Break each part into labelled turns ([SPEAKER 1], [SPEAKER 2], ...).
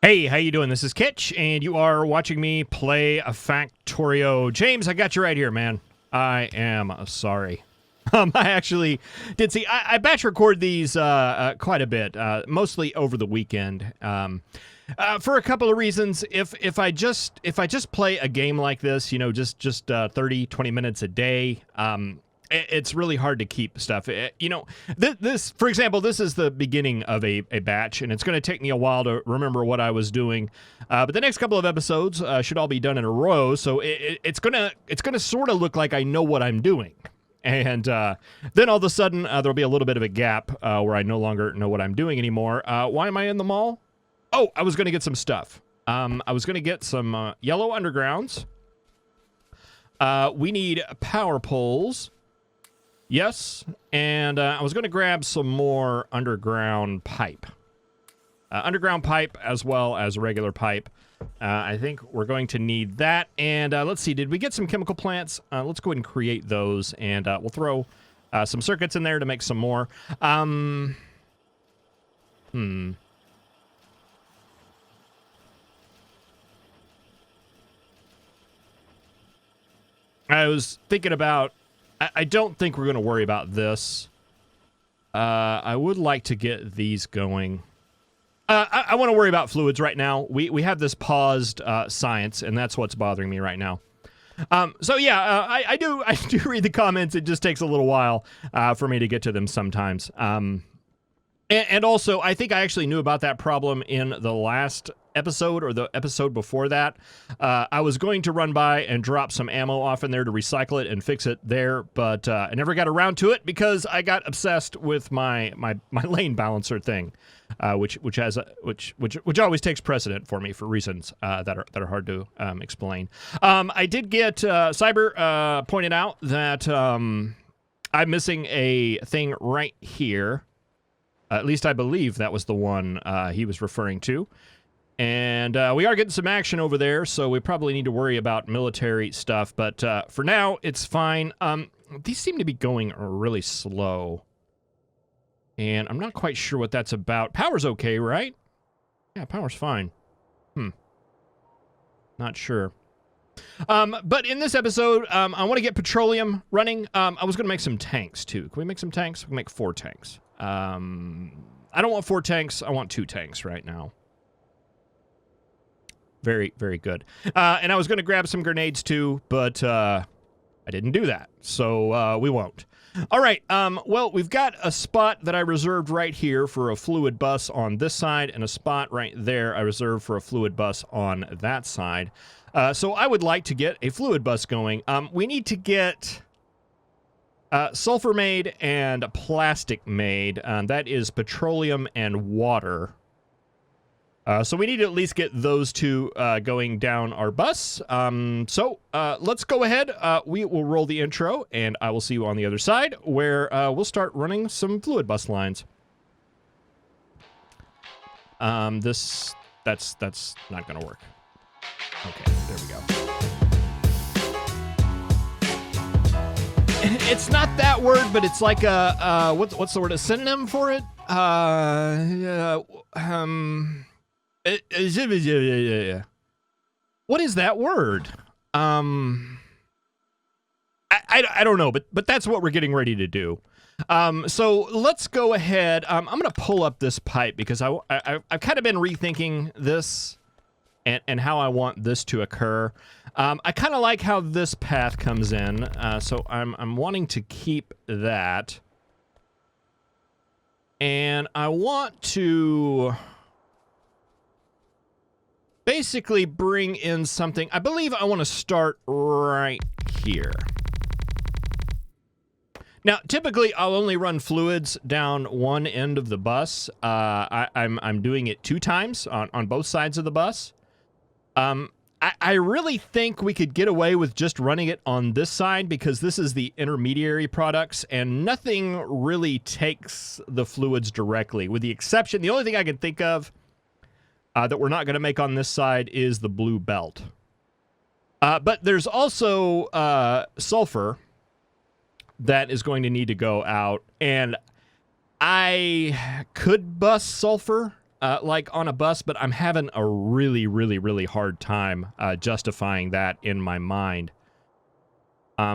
[SPEAKER 1] Hey, how you doing? This is Kitch, and you are watching me play a Factorio. James, I got you right here, man. I am sorry. I actually did see. I batch record these quite a bit, mostly over the weekend, for a couple of reasons. If I just play a game like this, you know, just 30, 20 minutes a day, it's really hard to keep stuff. You know, this, for example, this is the beginning of a batch, and it's going to take me a while to remember what I was doing. But the next couple of episodes should all be done in a row, so it's gonna sort of look like I know what I'm doing. And then all of a sudden, there'll be a little bit of a gap where I no longer know what I'm doing anymore. Why am I in the mall? Oh, I was going to get some stuff. I was going to get some yellow undergrounds. We need power poles. Yes, and I was going to grab some more underground pipe. Underground pipe as well as regular pipe. I think we're going to need that. And let's see, did we get some chemical plants? Let's go ahead and create those, and we'll throw some circuits in there to make some more. I was thinking about... I don't think we're going to worry about this. I would like to get these going. I want to worry about fluids right now. We have this paused science, and that's what's bothering me right now. So yeah, I do read the comments. It just takes a little while for me to get to them sometimes. And also, I think I actually knew about that problem in the last episode or the episode before that. I was going to run by and drop some ammo off in there to recycle it and fix it there, but I never got around to it because I got obsessed with my lane balancer thing, which always takes precedent for me for reasons that are hard to explain. I did get Cyber pointed out that I'm missing a thing right here. At least I believe that was the one he was referring to. And we are getting some action over there, so we probably need to worry about military stuff. But for now, it's fine. These seem to be going really slow. And I'm not quite sure what that's about. Power's okay, right? Yeah, power's fine. Not sure. But in this episode, I want to get petroleum running. I was going to make some tanks, too. Can we make some tanks? We can make 4 tanks. I don't want 4 tanks. I want 2 tanks right now. Very, very good. And I was going to grab some grenades too, but I didn't do that, so we won't. All right, well, we've got a spot that I reserved right here for a fluid bus on this side, and a spot right there I reserved for a fluid bus on that side. So I would like to get a fluid bus going. We need to get... sulfur made and plastic made. That is petroleum and water. So we need to at least get those two going down our bus. So let's go ahead. We will roll the intro, and I will see you on the other side, where we'll start running some fluid bus lines. That's not going to work. Okay, there we go. It's not that word, but it's like a what's the word? A synonym for it? What is that word? I don't know, but that's what we're getting ready to do. So let's go ahead. I'm gonna pull up this pipe because I've kind of been rethinking this and how I want this to occur. I kind of like how this path comes in, so I'm wanting to keep that. And I want to basically bring in something. I believe I want to start right here. Now, typically, I'll only run fluids down one end of the bus. I'm doing it 2 times on both sides of the bus. I really think we could get away with just running it on this side because this is the intermediary products and nothing really takes the fluids directly, with the exception, the only thing I can think of that we're not going to make on this side is the blue belt. But there's also sulfur that is going to need to go out, and I could bust sulfur like on a bus, but I'm having a really, really, really hard time justifying that in my mind.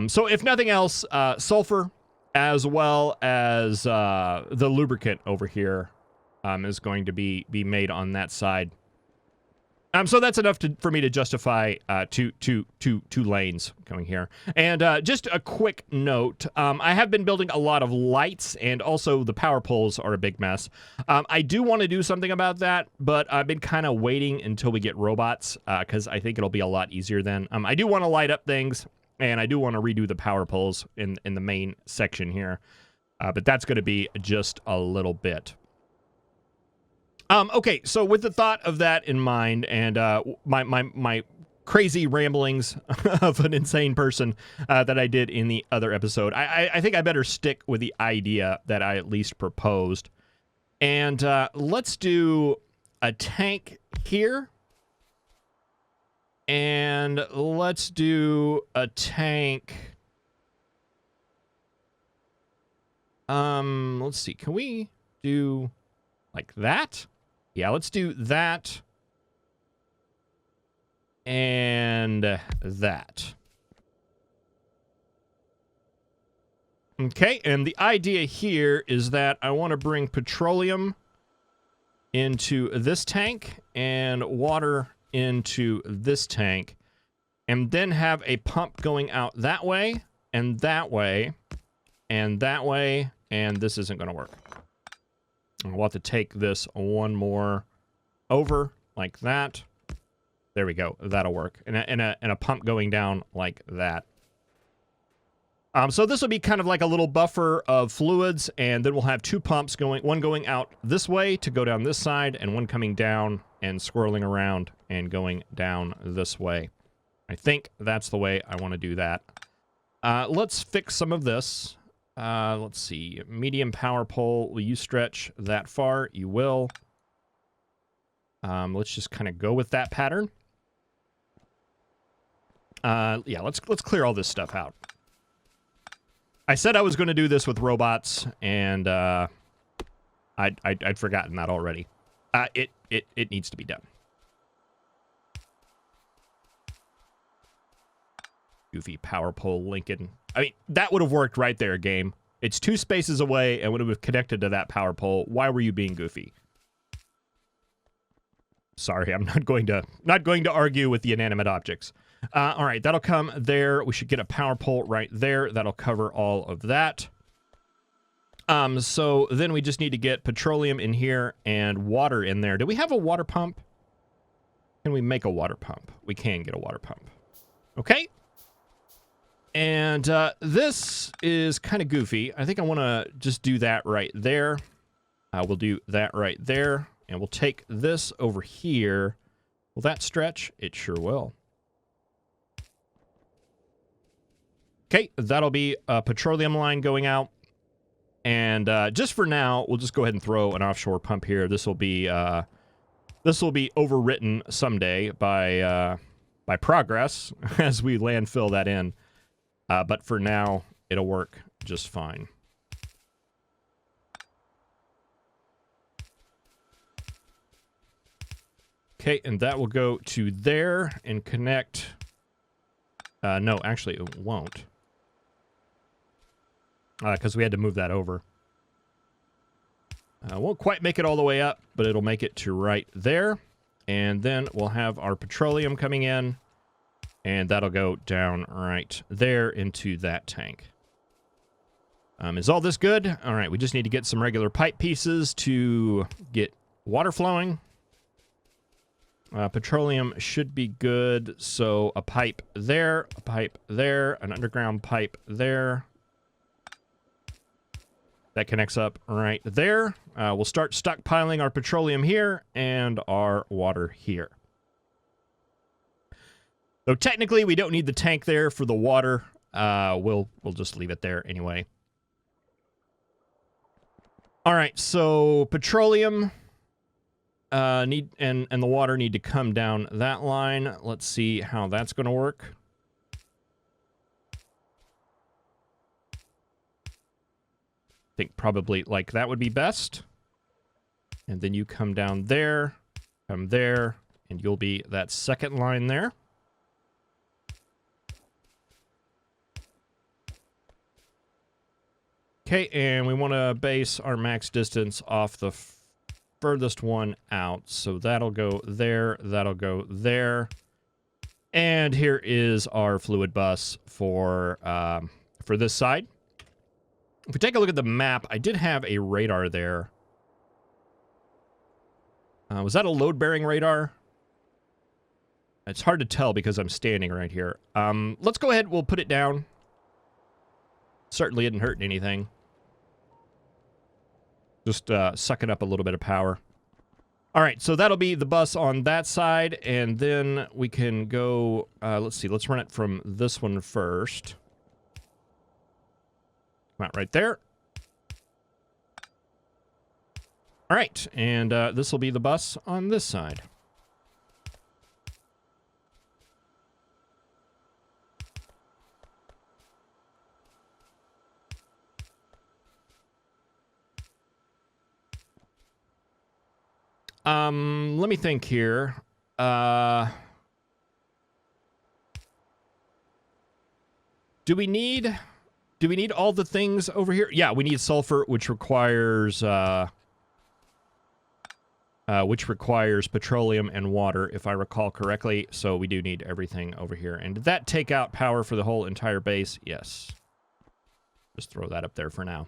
[SPEAKER 1] So if nothing else, sulfur as well as the lubricant over here is going to be made on that side. So that's enough for me to justify two lanes coming here. And just a quick note, I have been building a lot of lights, and also the power poles are a big mess. I do want to do something about that, but I've been kind of waiting until we get robots, because I think it'll be a lot easier then. I do want to light up things, and I do want to redo the power poles in the main section here, but that's going to be just a little bit. Okay, so with the thought of that in mind, and my crazy ramblings of an insane person that I did in the other episode, I think I better stick with the idea that I at least proposed. And let's do a tank here. And let's do a tank. Let's see. Can we do like that? Yeah, let's do that. And that. Okay, and the idea here is that I want to bring petroleum into this tank and water into this tank, and then have a pump going out that way, and that way, and that way, and this isn't going to work. We'll have to take this one more over like that. There we go. That'll work. And a pump going down like that. So this will be kind of like a little buffer of fluids, and then we'll have two pumps going, one going out this way to go down this side, and one coming down and swirling around and going down this way. I think that's the way I want to do that. Let's fix some of this. Let's see. Medium power pole. Will you stretch that far? You will. Let's just kind of go with that pattern. Yeah, let's clear all this stuff out. I said I was going to do this with robots, and I'd forgotten that already. It needs to be done. Goofy power pole Lincoln. I mean, that would have worked right there, game. It's 2 spaces away and would have connected to that power pole. Why were you being goofy? Sorry, I'm not going to argue with the inanimate objects. All right, that'll come there. We should get a power pole right there. That'll cover all of that. So then we just need to get petroleum in here and water in there. Do we have a water pump? Can we make a water pump? We can get a water pump. Okay. And this is kind of goofy. I think I want to just do that right there. We'll do that right there. And we'll take this over here. Will that stretch? It sure will. Okay, that'll be a petroleum line going out. And just for now, we'll just go ahead and throw an offshore pump here. This will be overwritten someday by progress as we landfill that in. But for now, it'll work just fine. Okay, and that will go to there and connect. No, actually, it won't. Because we had to move that over. Won't quite make it all the way up, but it'll make it to right there. And then we'll have our petroleum coming in. And that'll go down right there into that tank. Is all this good? All right, we just need to get some regular pipe pieces to get water flowing. Petroleum should be good. So a pipe there, an underground pipe there. That connects up right there. We'll start stockpiling our petroleum here and our water here. So technically, we don't need the tank there for the water. We'll just leave it there anyway. All right, so petroleum and the water need to come down that line. Let's see how that's going to work. I think probably like that would be best. And then you come down there, come there, and you'll be that second line there. Okay, and we want to base our max distance off the furthest one out. So that'll go there, that'll go there. And here is our fluid bus for this side. If we take a look at the map, I did have a radar there. Was that a load-bearing radar? It's hard to tell because I'm standing right here. Let's go ahead, we'll put it down. Certainly didn't hurt anything. Just sucking up a little bit of power. All right, so that'll be the bus on that side, and then we can go, let's see, let's run it from this one first. Come out right there. All right, and this will be the bus on this side. Let me think here. Do we need all the things over here? Yeah, we need sulfur, which requires petroleum and water, if I recall correctly. So we do need everything over here. And did that take out power for the whole entire base? Yes. Just throw that up there for now.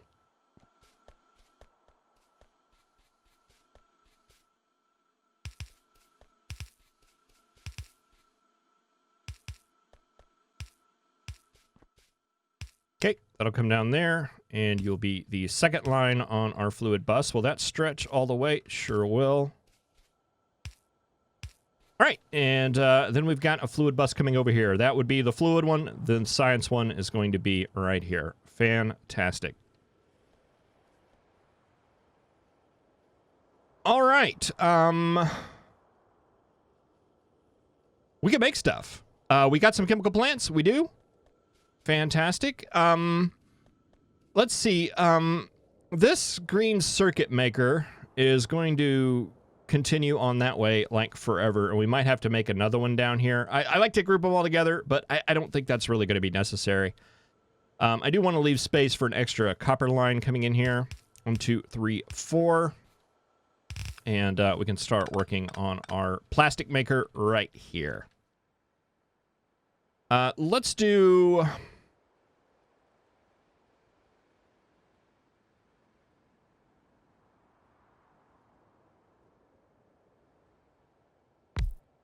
[SPEAKER 1] Okay, that'll come down there, and you'll be the second line on our fluid bus. Will that stretch all the way? Sure will. All right, and then we've got a fluid bus coming over here. That would be the fluid one. The science one is going to be right here. Fantastic. All right. We can make stuff. We got some chemical plants. We do. Fantastic. Let's see. This green circuit maker is going to continue on that way like forever, and we might have to make another one down here. I like to group them all together, but I don't think that's really going to be necessary. I do want to leave space for an extra copper line coming in here. 1, 2, 3, 4. And we can start working on our plastic maker right here. Let's do...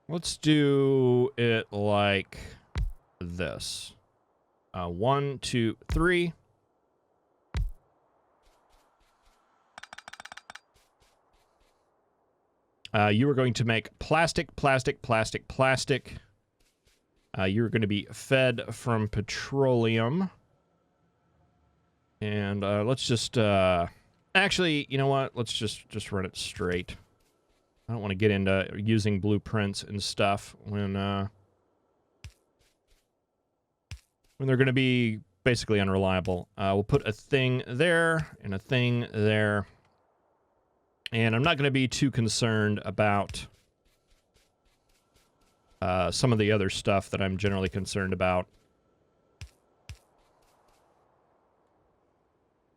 [SPEAKER 1] Let's do it like this. 1, 2, 3. You are going to make plastic, plastic, plastic, plastic. You're going to be fed from petroleum. And let's just... actually, you know what? Let's just run it straight. I don't want to get into using blueprints and stuff when they're going to be basically unreliable. We'll put a thing there and a thing there. And I'm not going to be too concerned about some of the other stuff that I'm generally concerned about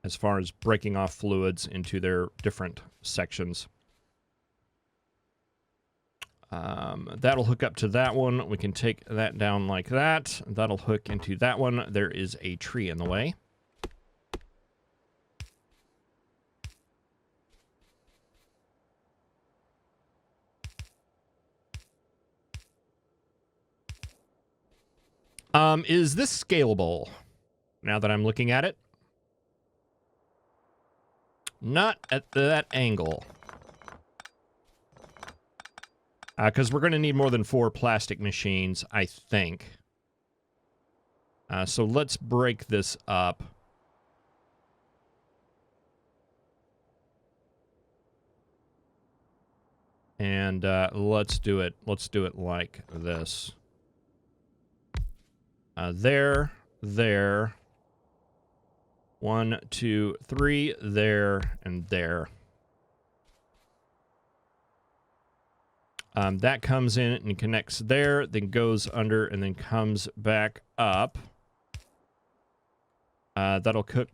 [SPEAKER 1] as far as breaking off fluids into their different sections. That'll hook up to that one. We can take that down like that. That'll hook into that one. There is a tree in the way. Is this scalable? Now that I'm looking at it. Not at that angle. Because we're going to need more than 4 plastic machines, I think. So let's break this up. And let's do it like this. There. 1, 2, 3, there, and there. That comes in and connects there, then goes under, and then comes back up. That'll cook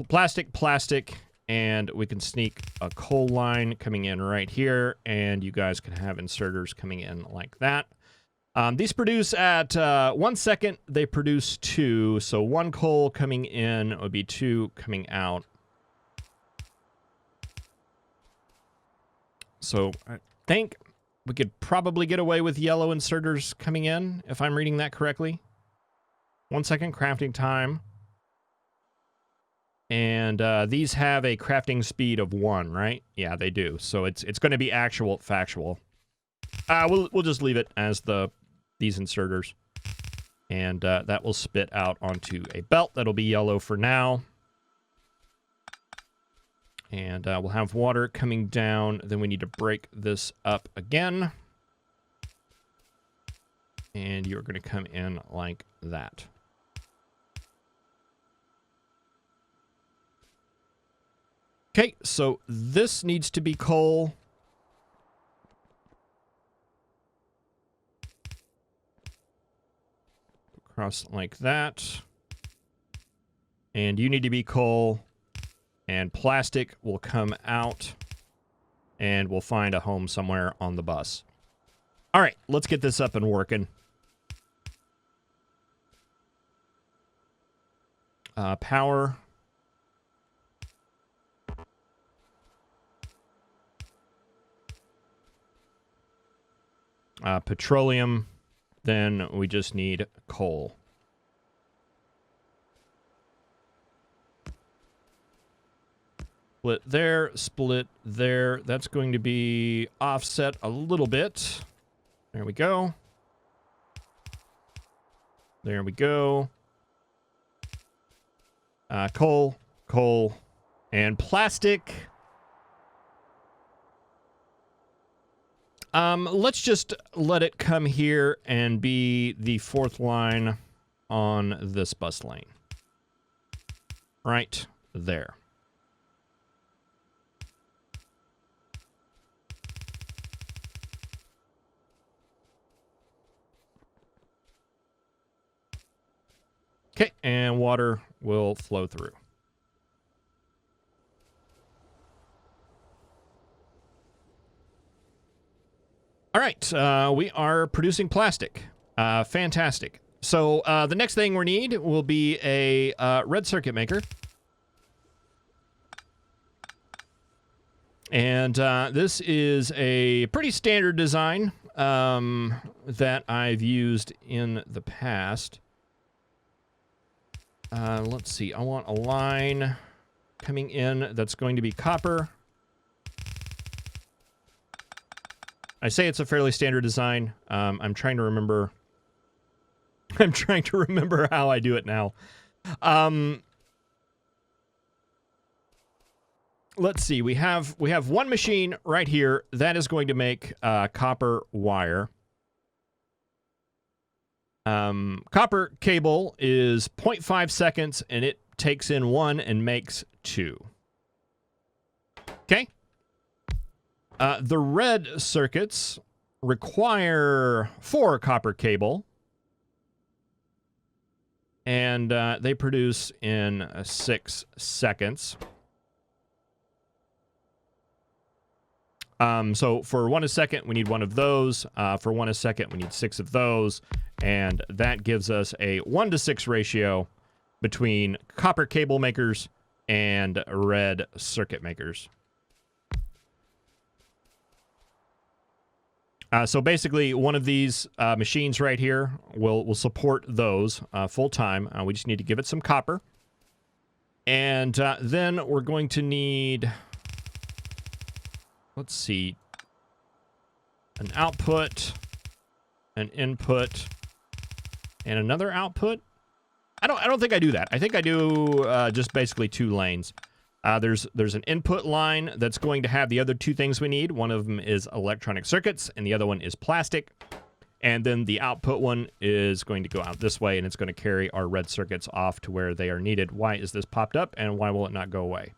[SPEAKER 1] plastic, and we can sneak a coal line coming in right here, and you guys can have inserters coming in like that. These produce at 1 second, they produce 2, so 1 coal coming in would be 2 coming out. So I think we could probably get away with yellow inserters coming in, if I'm reading that correctly. 1 second crafting time. And these have a crafting speed of 1, right? Yeah, they do. So it's going to be factual. We'll just leave it as these inserters. And that will spit out onto a belt. That'll be yellow for now. And we'll have water coming down. Then we need to break this up again. And you're going to come in like that. Okay, so this needs to be coal. Across like that. And you need to be coal. And plastic will come out. And we'll find a home somewhere on the bus. All right, let's get this up and working. Power. Petroleum. Then we just need coal. Split there, split there. That's going to be offset a little bit. There we go. There we go. Coal, coal, and plastic. Let's just let it come here and be the 4th line on this bus lane. Right there. Okay, and water will flow through. All right, we are producing plastic. Fantastic. So the next thing we need will be a red circuit maker. And this is a pretty standard design that I've used in the past. Let's see. I want a line coming in that's going to be copper. I say it's a fairly standard design. I'm trying to remember. I'm trying to remember how I do it now. Let's see. We have one machine right here that is going to make copper wire. Copper cable is 0.5 seconds, and it takes in 1 and makes 2. Okay. The red circuits require 4 copper cable, and they produce in 6 seconds. So for 1 a second, we need 1 of those. For 1 a second, we need 6 of those. And that gives us a 1-to-6 ratio between copper cable makers and red circuit makers. So basically, one of these machines right here will support those full time. We just need to give it some copper. And then we're going to need, let's see, an output, an input, and another output. I don't think I do that. I think I do just basically 2 lanes. There's an input line that's going to have the other 2 things we need. One of them is electronic circuits, and the other one is plastic. And then the output one is going to go out this way, and it's going to carry our red circuits off to where they are needed. Why is this popped up, and why will it not go away?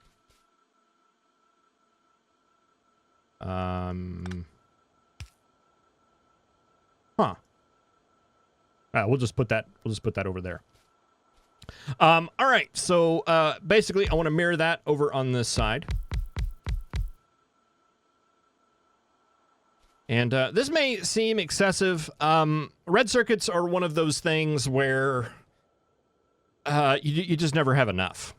[SPEAKER 1] We'll just put that over there. All right, so basically I want to mirror that over on this side. And this may seem excessive. Red circuits are one of those things where you just never have enough.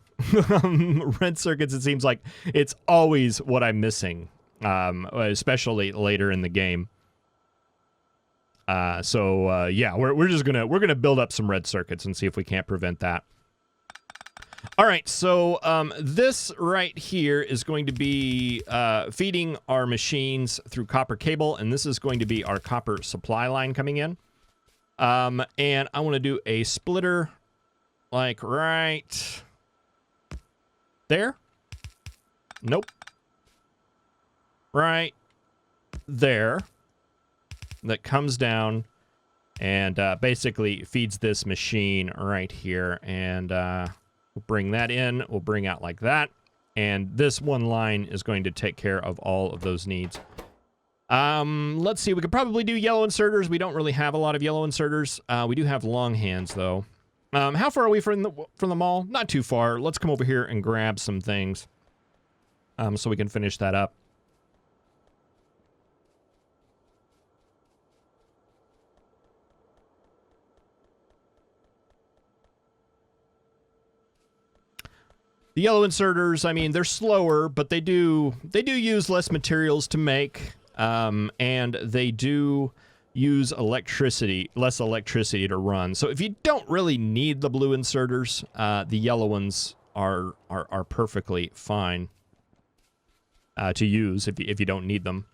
[SPEAKER 1] Red circuits, it seems like it's always what I'm missing, especially later in the game. Yeah, we're gonna build up some red circuits and see if we can't prevent that. All right, so this right here is going to be feeding our machines through copper cable, and this is going to be our copper supply line coming in. And I want to do a splitter like right there. Nope. Right there. That comes down and basically feeds this machine right here. And we'll bring that in. We'll bring out like that. And this one line is going to take care of all of those needs. Let's see. We could probably do yellow inserters. We don't really have a lot of yellow inserters. We do have long hands, though. How far are we from the mall? Not too far. Let's come over here and grab some things so we can finish that up. The yellow inserters, I mean, they're slower, but they do use less materials to make, and they do use less electricity to run. So if you don't really need the blue inserters, the yellow ones are perfectly fine to use if you don't need them.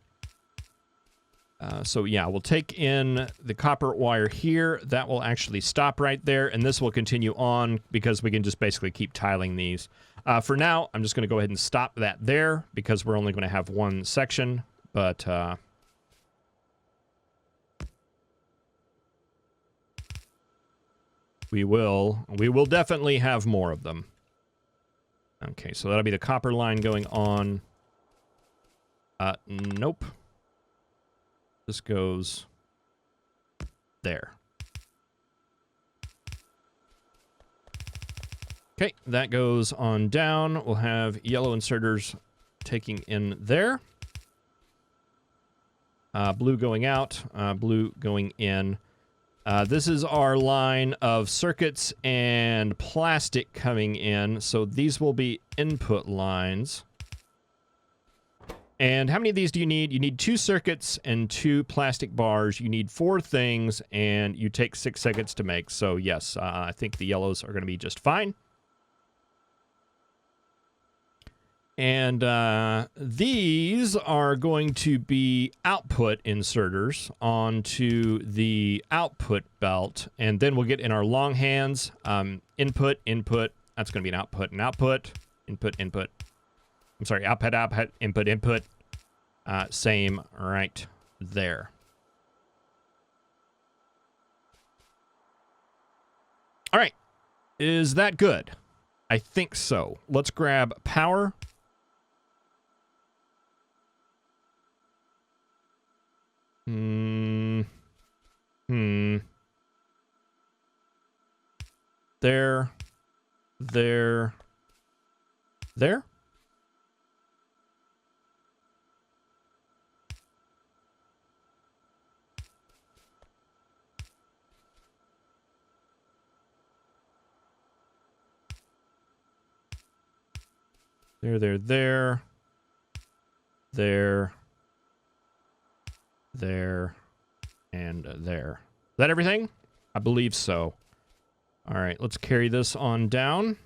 [SPEAKER 1] So yeah, we'll take in the copper wire here. That will actually stop right there, and this will continue on because we can just basically keep tiling these. For now, I'm just going to go ahead and stop that there because we're only going to have one section, but we will definitely have more of them. Okay, so that'll be the copper line going on. Nope. This goes there. Okay, that goes on down. We'll have yellow inserters taking in there. Blue going out, blue going in. This is our line of circuits and plastic coming in. So these will be input lines. And how many of these do you need? You need 2 circuits and 2 plastic bars. You need 4 things, and you take 6 seconds to make. So yes, I think the yellows are going to be just fine. And these are going to be output inserters onto the output belt. And then we'll get in our long hands, input, input. That's going to be an output, and output, input, input. I'm sorry, output, output, input, input. Same right there. All right. Is that good? I think so. Let's grab power. There. There. There. There, and there. Is that everything? I believe so. All right, let's carry this on down.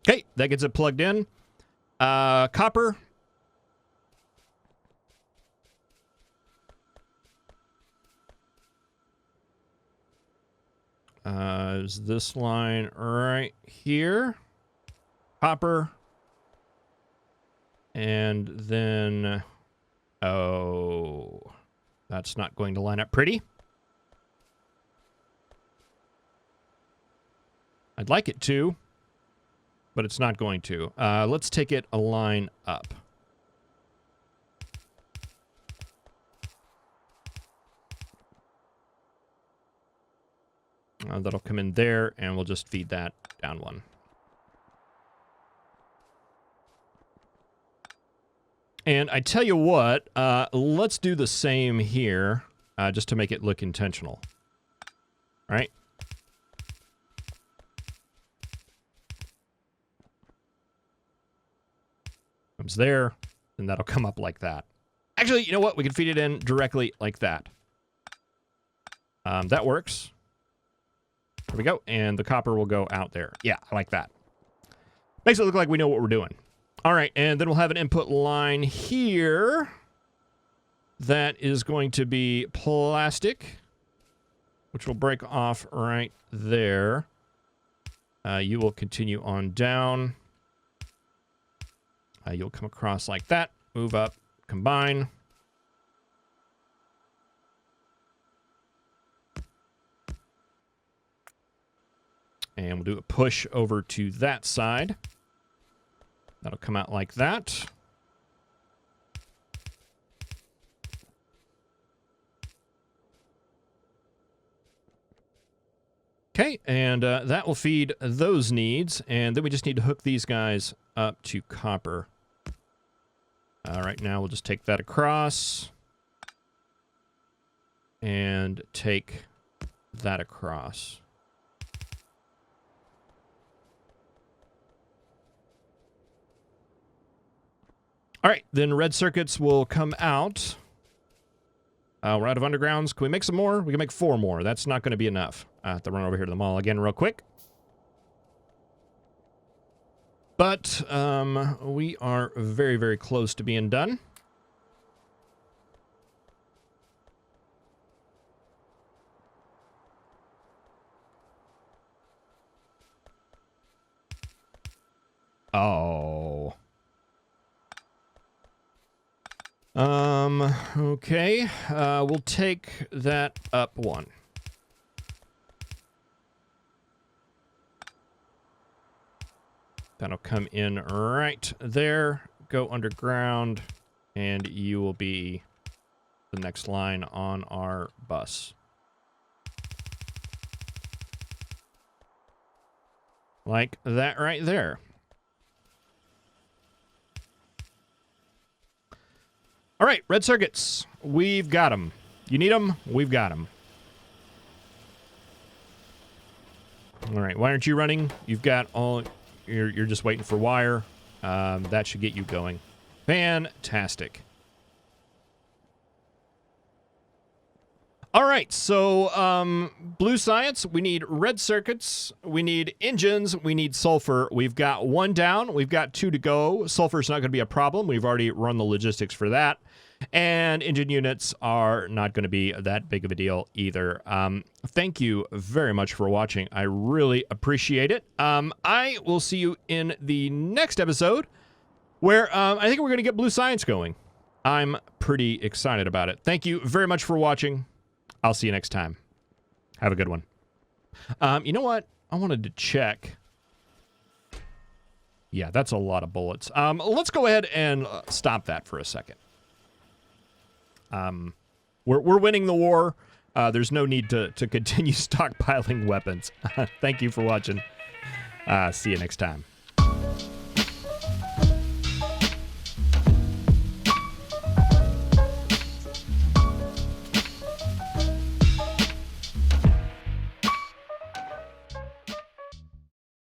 [SPEAKER 1] Okay, that gets it plugged in. Copper. Is this line right here? Copper. And then, oh, that's not going to line up pretty. I'd like it to, but it's not going to. Let's take it a line up. That'll come in there, and we'll just feed that down one. And I tell you what, let's do the same here, just to make it look intentional. All right. Comes there, and that'll come up like that. Actually, you know what? We can feed it in directly like that. That works. There we go. And the copper will go out there. Yeah, I like that. Makes it look like we know what we're doing. All right, and then we'll have an input line here that is going to be plastic, which will break off right there. You will continue on down. You'll come across like that. Move up, combine. And we'll do a push over to that side. That'll come out like that. Okay, and that will feed those needs. And then we just need to hook these guys up to copper. All right, now we'll just take that across. And take that across. All right, then red circuits will come out. We're out of undergrounds. Can we make some more? We can make 4 more. That's not going to be enough. I have to run over here to the mall again real quick. But we are very, very close to being done. Oh. Okay. We'll take that up 1. That'll come in right there, go underground, and you will be the next line on our bus. Like that right there. All right, red circuits. We've got them. You need them? We've got them. All right, why aren't you running? You've got all... You're just waiting for wire. That should get you going. Fantastic. All right, so blue science, we need red circuits, we need engines, we need sulfur. We've got 1 down, we've got 2 to go. Sulfur's not going to be a problem. We've already run the logistics for that. And engine units are not going to be that big of a deal either. Thank you very much for watching. I really appreciate it. I will see you in the next episode where I think we're going to get blue science going. I'm pretty excited about it. Thank you very much for watching. I'll see you next time. Have a good one. You know what? I wanted to check. Yeah, that's a lot of bullets. Let's go ahead and stop that for a second. We're winning the war. There's no need to continue stockpiling weapons. Thank you for watching. See you next time.